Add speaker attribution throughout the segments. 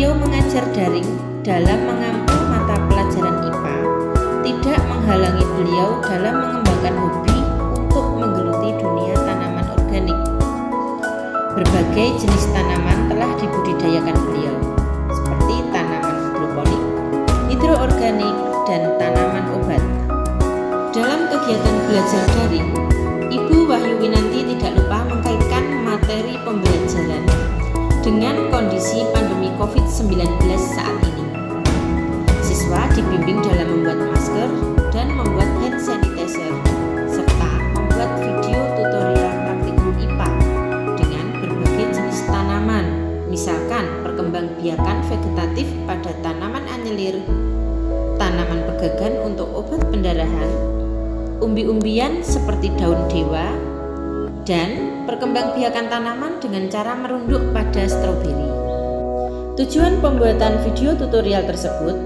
Speaker 1: beliau mengajar daring dalam mengampu mata pelajaran IPA tidak menghalangi beliau dalam mengembangkan hobi untuk menggeluti dunia tanaman organik. Berbagai jenis tanaman telah dibudidayakan beliau, seperti tanaman hidroponik, hidroorganik, dan tanaman obat. Dalam kegiatan belajar daring, Ibu Wahyu Winanti tidak lupa mengkaitkan materi pembelajaran dengan kondisi pandemi COVID-19 saat ini. Siswa dibimbing dalam membuat masker dan membuat hand sanitizer, serta membuat video tutorial praktikum IPA dengan berbagai jenis tanaman, misalkan perkembangbiakan vegetatif pada tanaman anyelir, tanaman pegagan untuk obat pendarahan, umbi-umbian seperti daun dewa, dan perkembangbiakan tanaman dengan cara merunduk pada stroberi. Tujuan pembuatan video tutorial tersebut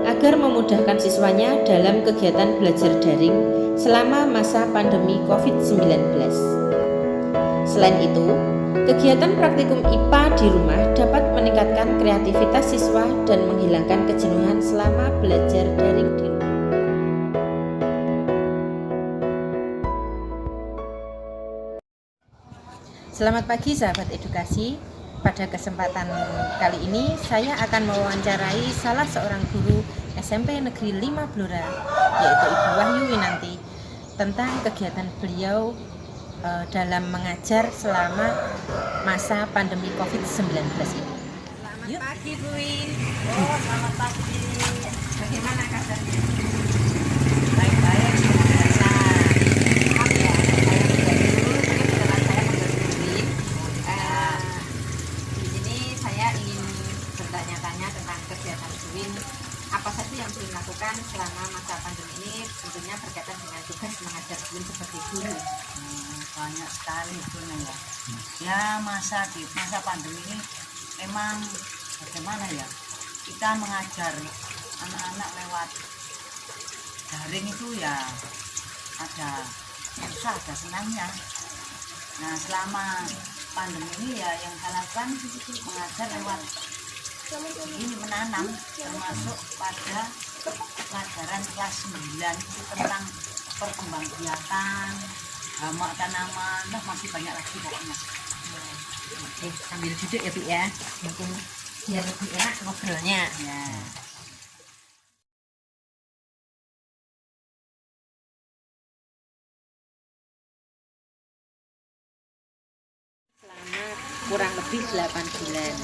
Speaker 1: agar memudahkan siswanya dalam kegiatan belajar daring selama masa pandemi COVID-19. Selain itu, kegiatan praktikum IPA di rumah dapat meningkatkan kreativitas siswa dan menghilangkan kejenuhan selama belajar daring di rumah. Selamat pagi sahabat edukasi. Pada kesempatan kali ini saya akan mewawancarai salah seorang guru SMP Negeri 5 Blora, yaitu Ibu Wahyu Winanti, tentang kegiatan beliau dalam mengajar selama masa pandemi COVID-19 ini. Selamat pagi Bu Win.
Speaker 2: Oh, selamat pagi.
Speaker 1: Bagaimana kabarnya?
Speaker 2: Baik-baik.
Speaker 1: Apa saja yang Buin lakukan selama masa pandemi ini, tentunya berkaitan dengan tugas mengajar Buin sebagai guru.
Speaker 2: Banyak sekali sebenarnya ya. Masa pandemi ini memang bagaimana ya, kita mengajar anak-anak lewat daring itu ya ada susah ada senangnya. Nah, selama pandemi ini ya yang saya lakukan mengajar lewat ini, menanam, termasuk pada pelajaran kelas 9 itu tentang perkembangbiakan hama tanaman, masih banyak lagi pokoknya.
Speaker 1: Oke, sambil duduk ya Bu ya, mungkin biar lebih enak ngobrolnya ya. Selama kurang lebih 8 bulan,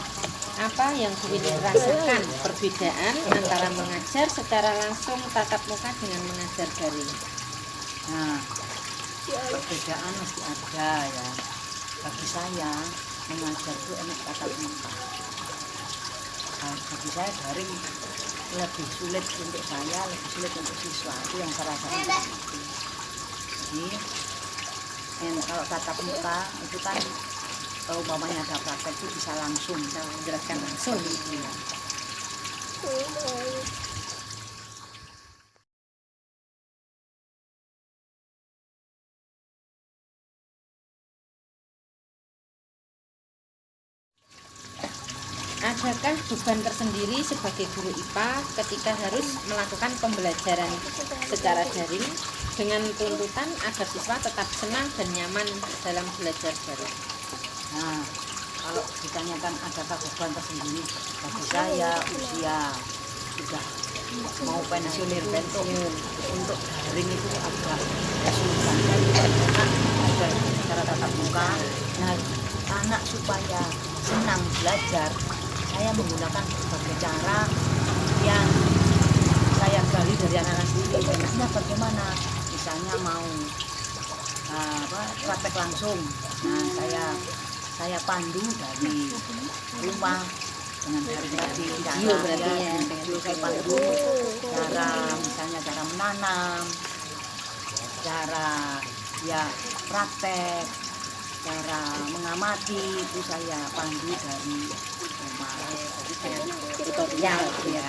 Speaker 1: apa yang Bu Win rasakan perbedaan antara mengajar secara langsung tatap muka dengan mengajar daring?
Speaker 2: Nah, perbedaan mesti ada ya. Bagi saya mengajar itu enak tatap muka. Bagi saya daring lebih sulit untuk saya, lebih sulit untuk siswa, itu yang saya rasakan. Jadi kalau tatap muka itu kan umpamanya ada praktek itu bisa langsung, bisa menjelaskan langsung gitu ya.
Speaker 1: Adakah beban tersendiri sebagai guru IPA ketika harus melakukan pembelajaran secara daring dengan tuntutan agar siswa tetap senang dan nyaman dalam belajar daring?
Speaker 2: Nah, kalau ditanyakan adakah beban tersendiri, bagi saya usia sudah mau pensiunir untuk daring itu agak kesulitan. Anak belajar secara tatap muka, nah anak supaya senang belajar, saya menggunakan berbagai cara yang saya gali dari anak-anak sendiri. Enaknya bagaimana? Misalnya mau praktek langsung, nah saya pandu dari rumah dengan daring tadi,
Speaker 1: Video berarti ya,
Speaker 2: video saya pandu misalnya cara menanam, cara ya praktek, cara mengamati itu saya pandu dari rumah. Jadi kayak tutorial ya.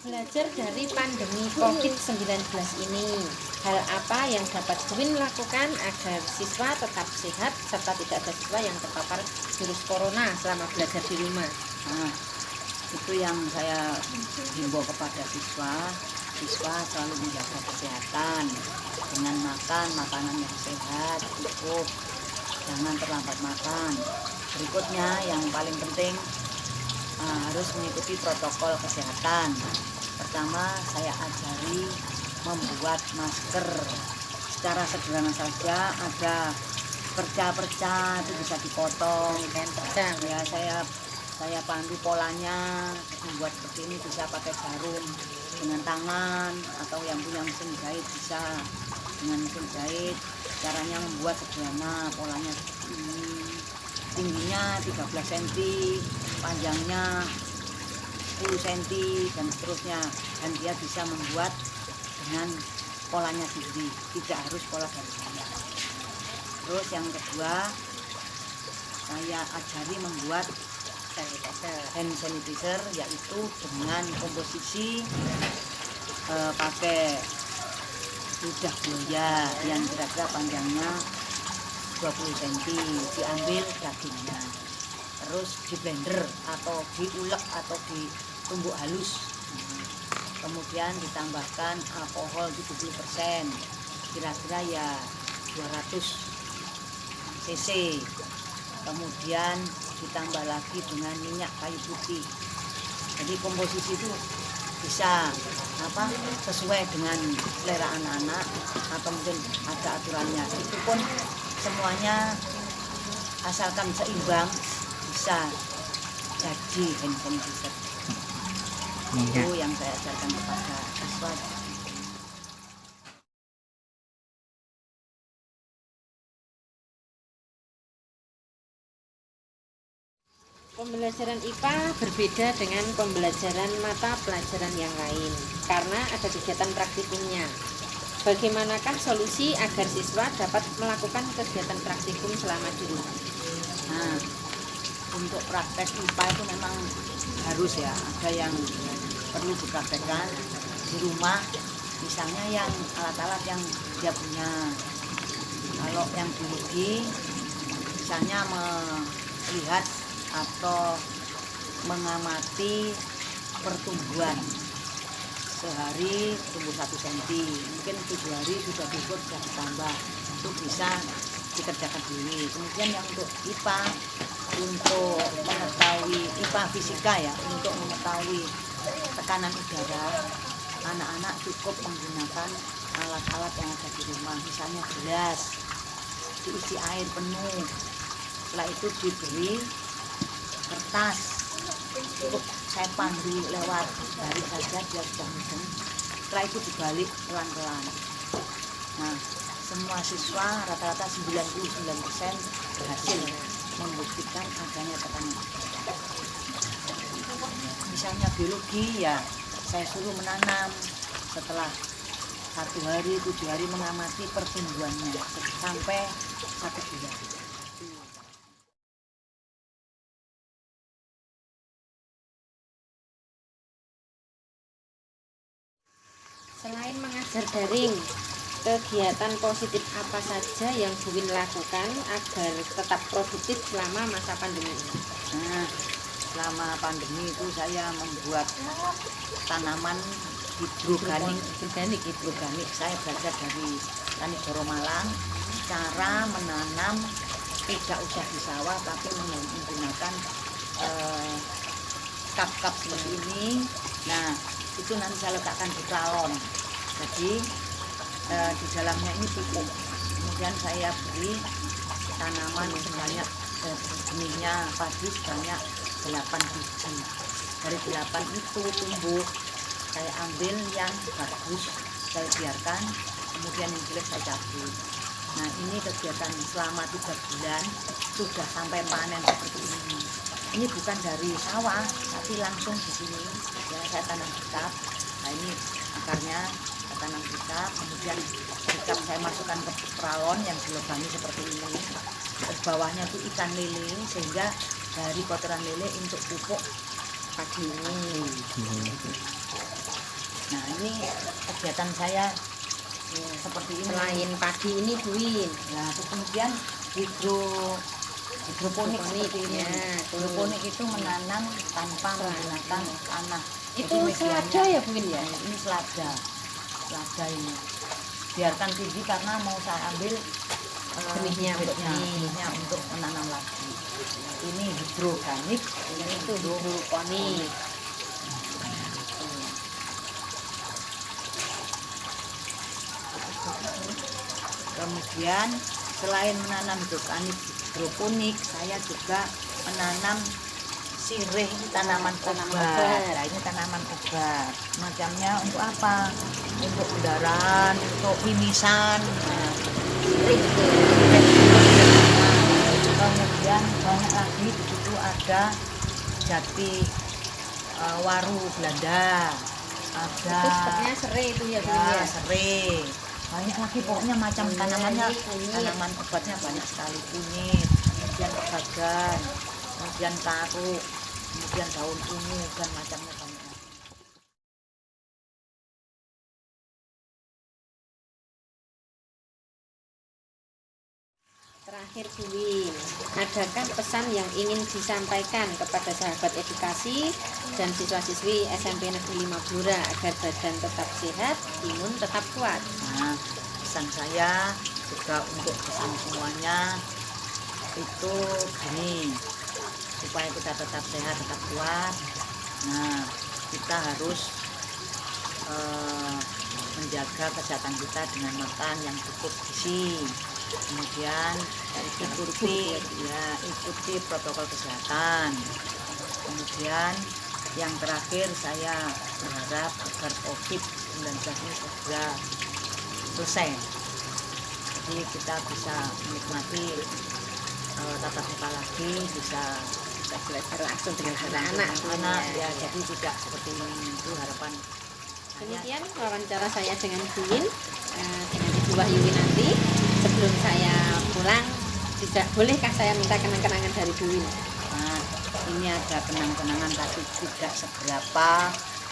Speaker 1: Belajar dari pandemi COVID-19 ini, hal apa yang dapat UIN lakukan agar siswa tetap sehat serta tidak ada siswa yang terpapar virus corona selama belajar di rumah?
Speaker 2: Nah, itu yang saya himbau kepada siswa selalu menjaga kesehatan dengan makan makanan yang sehat, cukup, jangan terlambat makan. Berikutnya yang paling penting harus mengikuti protokol kesehatan. Pertama, saya ajari membuat masker secara sederhana saja, ada perca-perca itu bisa dipotong ya, saya pandu polanya. Membuat seperti ini bisa pakai jarum dengan tangan, atau yang punya mesin jahit bisa dengan mesin jahit. Caranya membuat sederhana, polanya ini tingginya 13 cm, panjangnya 10 cm dan seterusnya, dan dia bisa membuat dengan polanya sendiri, tidak harus pola dari saya. Terus yang kedua, saya ajari membuat hand sanitizer, yaitu dengan komposisi pakai lidah buaya yang kira-kira panjangnya 20 cm, diambil dagingnya, terus di blender atau diulek atau ditumbuk halus, kemudian ditambahkan alkohol 70%, kira-kira ya 200 cc, kemudian ditambah lagi dengan minyak kayu putih. Jadi komposisi itu bisa sesuai dengan selera anak-anak, atau mungkin ada aturannya. Itu pun semuanya asalkan seimbang bisa jadi hand sanitizer. Itu yang saya ajarkan kepada siswa.
Speaker 1: Pembelajaran IPA berbeda dengan pembelajaran mata pelajaran yang lain karena ada kegiatan praktikumnya. Bagaimanakah solusi agar siswa dapat melakukan kegiatan praktikum selama di rumah?
Speaker 2: Nah, untuk praktek IPA itu memang harus ya, ada yang perlu dipraktekkan di rumah, misalnya yang alat-alat yang dia punya. Kalau yang biologi, misalnya melihat atau mengamati pertumbuhan, sehari tumbuh 1 cm, mungkin 7 hari sudah berikut sudah ditambah, itu bisa dikerjakan dulu. Kemudian yang untuk IPA, untuk mengetahui IPA fisika ya, untuk mengetahui tekanan udara, anak-anak cukup menggunakan alat-alat yang ada di rumah, misalnya gelas diisi air penuh, setelah itu diberi kertas, cukup saya pandu lewat dari saja dia sudah mudeng, setelah itu dibalik pelan-pelan. Nah, semua siswa rata-rata 99% berhasil membuktikan adanya tekanan. Misalnya biologi ya, saya suruh menanam, setelah 1 hari 7 hari mengamati pertumbuhannya sampai 1 bulan.
Speaker 1: Selain mengajar daring, kegiatan positif apa saja yang Bu Win lakukan agar tetap produktif selama masa pandemi ini?
Speaker 2: Nah, selama pandemi itu saya membuat tanaman hidroganik. Saya belajar dari Tani Goro Malang, cara menanam tidak usah di sawah tapi menggunakan kap-kap seperti ini. Nah, itu nanti saya letakkan di galon. Jadi di dalamnya ini pupuk. Kemudian saya beri tanaman sebanyak benihnya padi sebanyak 8 biji. Dari 8 itu tumbuh, saya ambil yang bagus, saya biarkan, kemudian yang jelek saya cabut. Nah, ini kegiatan selama 3 bulan sudah sampai panen seperti ini. Ini bukan dari sawah, tapi langsung di sini. Ya, saya tanam kicap. Nah, ini akarnya saya tanam kicap, kemudian kicap saya masukkan ke peralon yang dilubangi seperti ini. Terus bawahnya itu ikan lele, sehingga dari kotoran lele untuk pupuk padi ini. Nah ini kegiatan saya seperti ini.
Speaker 1: Selain padi ini Bu Win,
Speaker 2: Nah terus kemudian hidroponik seperti ini. Hidroponik itu menanam tanpa menggunakan tanah.
Speaker 1: itu
Speaker 2: Jadi medianya-
Speaker 1: selada ya Bu Win ya?
Speaker 2: Ini selada ini. Biarkan tinggi karena mau saya ambil
Speaker 1: Benihnya
Speaker 2: untuk menanam lagi. Ini hidroponik,
Speaker 1: Yang itu hidroponik.
Speaker 2: Kemudian selain menanam hidroponik, saya juga menanam sirih, tanaman obat. Nah, ini tanaman obat. Macamnya untuk apa? Untuk kendaraan, untuk mimisan. Nah, sirih itu. Kemudian banyak lagi di situ ada jati waru Belanda. Ada
Speaker 1: Itu sepertinya serai itu ya Bu Win ya?
Speaker 2: serai. Banyak lagi pokoknya macam tanamannya,
Speaker 1: kunyit.
Speaker 2: tanaman obatnya banyak sekali. Kunyit, kemudian pegagan, kemudian taru, kemudian daun ungu, dan macamnya banyak.
Speaker 1: Terakhir Bu Win, adakah pesan yang ingin disampaikan kepada sahabat edukasi dan siswa-siswi SMP Negeri 5 Blora agar badan tetap sehat, imun tetap kuat?
Speaker 2: Nah, pesan saya juga untuk pesan semuanya itu gini, supaya kita tetap sehat, tetap kuat. Nah, kita harus menjaga kesehatan kita dengan makan yang cukup gizi. Kemudian ikuti protokol kesehatan. Kemudian yang terakhir saya berharap agar COVID-19 ini segera selesai. Jadi kita bisa menikmati tatap muka lagi, bisa
Speaker 1: Belajar langsung dengan anak-anak
Speaker 2: ya. Jadi tidak seperti ini, itu harapan.
Speaker 1: Demikian wawancara saya dengan Bu Win, dengan Ibu Wahyu Winanti. Sebelum saya pulang, bolehkah saya minta kenang-kenangan dari Bu Win?
Speaker 2: Nah, ini ada kenang-kenangan tapi tidak seberapa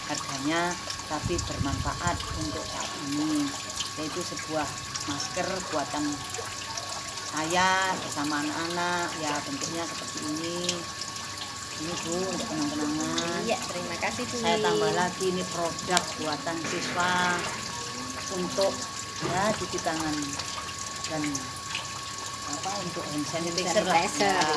Speaker 2: harganya, tapi bermanfaat untuk saat ini, yaitu sebuah masker buatan saya bersama anak-anak, ya bentuknya seperti ini Bu, untuk kenang-kenangan.
Speaker 1: Iya, terima kasih Bu
Speaker 2: Saya
Speaker 1: Win.
Speaker 2: tambah lagi ini produk buatan siswa untuk ya cuci tangan dan untuk hand sanitizer lah.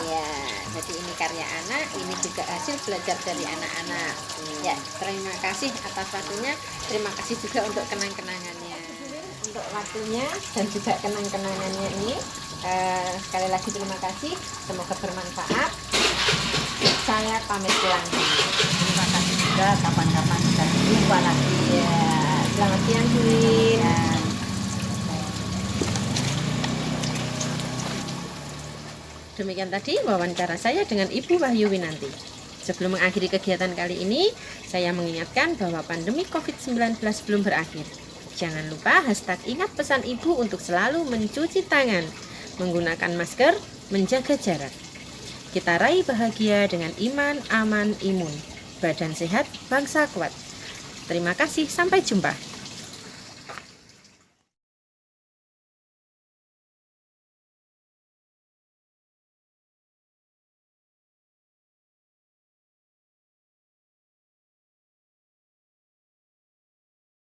Speaker 1: Ya. Jadi ini karya anak, ini juga hasil belajar dari anak-anak. Ya, terima kasih atas waktunya. Terima kasih juga untuk kenang-kenangannya. Untuk waktunya dan juga kenang-kenangannya ini. Sekali lagi terima kasih. Semoga bermanfaat. Saya pamit pulang.
Speaker 2: Terima kasih juga, kapan-kapan kita jumpa lagi.
Speaker 1: Ya, selamat siang Bu Win. Demikian tadi wawancara saya dengan Ibu Wahyu Winanti. Sebelum mengakhiri kegiatan kali ini, saya mengingatkan bahwa pandemi COVID-19 belum berakhir. Jangan lupa ingat pesan Ibu untuk selalu mencuci tangan, menggunakan masker, menjaga jarak. Kita raih bahagia dengan iman, aman, imun. Badan sehat, bangsa kuat. Terima kasih, sampai jumpa.